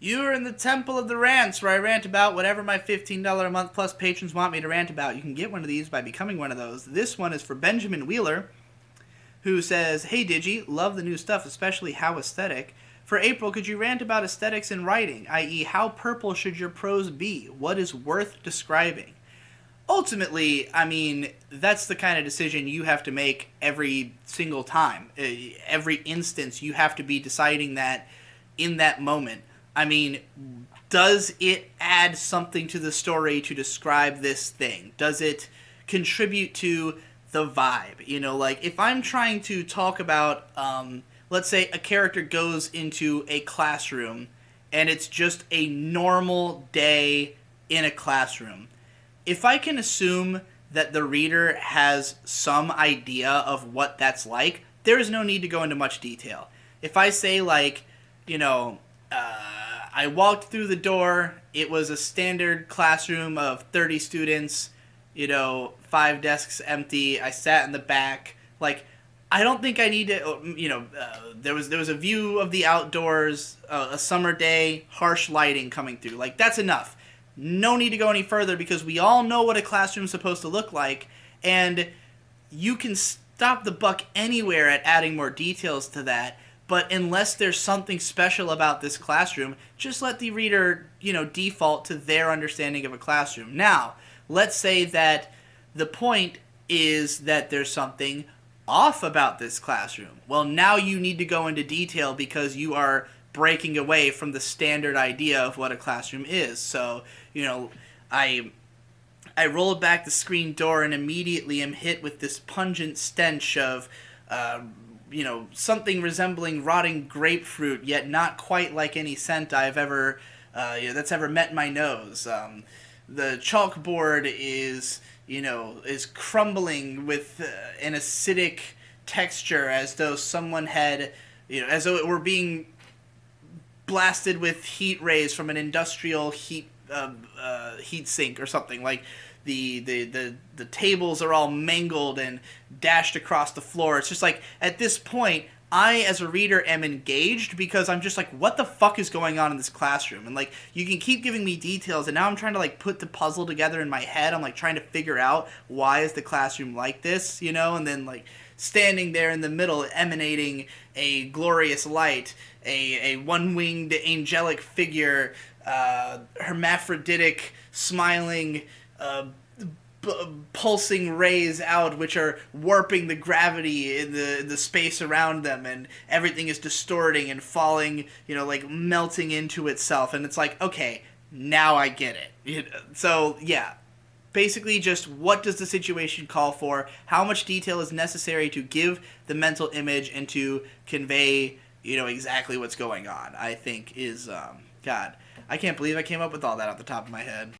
You are in the temple of the rants, where I rant about whatever my $15 a month plus patrons want me to rant about. You can get one of these by becoming one of those. This one is for Benjamin Wheeler, who says, "Hey Digi, love the new stuff, especially how aesthetic. For April, could you rant about aesthetics in writing, i.e., how purple should your prose be? What is worth describing?" Ultimately, I mean, that's the kind of decision you have to make every single time. Every instance, you have to be deciding that in that moment. I mean, does it add something to the story to describe this thing? Does it contribute to the vibe? You know, like if I'm trying to talk about, let's say a character goes into a classroom and it's just a normal day in a classroom, if I can assume that the reader has some idea of what that's like, there is no need to go into much detail. If I say, like, you know, I walked through the door, it was a standard classroom of 30 students, you know, 5 desks empty, I sat in the back, like, I don't think I need to, there was a view of the outdoors, a summer day, harsh lighting coming through. Like, that's enough. No need to go any further because we all know what a classroom's supposed to look like, and you can stop the buck anywhere at adding more details to that. But unless there's something special about this classroom, just let the reader, default to their understanding of a classroom. Now, let's say that the point is that there's something off about this classroom. Well, now you need to go into detail because you are breaking away from the standard idea of what a classroom is. So, I I roll back the screen door and immediately am hit with this pungent stench of, something resembling rotting grapefruit, yet not quite like any scent I've ever, that's ever met my nose. The chalkboard is crumbling with an acidic texture, as though someone had, as though it were being blasted with heat rays from an industrial heat sink or something. Like the tables are all mangled and dashed across the floor. It's just like at this point, I as a reader am engaged because I'm just like, what the fuck is going on in this classroom? And like, you can keep giving me details, and now I'm trying to like put the puzzle together in my head. I'm like trying to figure out why is the classroom like this, and then like standing there in the middle, emanating a glorious light, a one-winged angelic figure, hermaphroditic, smiling, pulsing rays out, which are warping the gravity in the space around them, and everything is distorting and falling, like melting into itself. And it's like, okay, now I get it. So yeah, basically just what does the situation call for? How much detail is necessary to give the mental image and to convey, exactly what's going on? I think is God. I can't believe I came up with all that off the top of my head.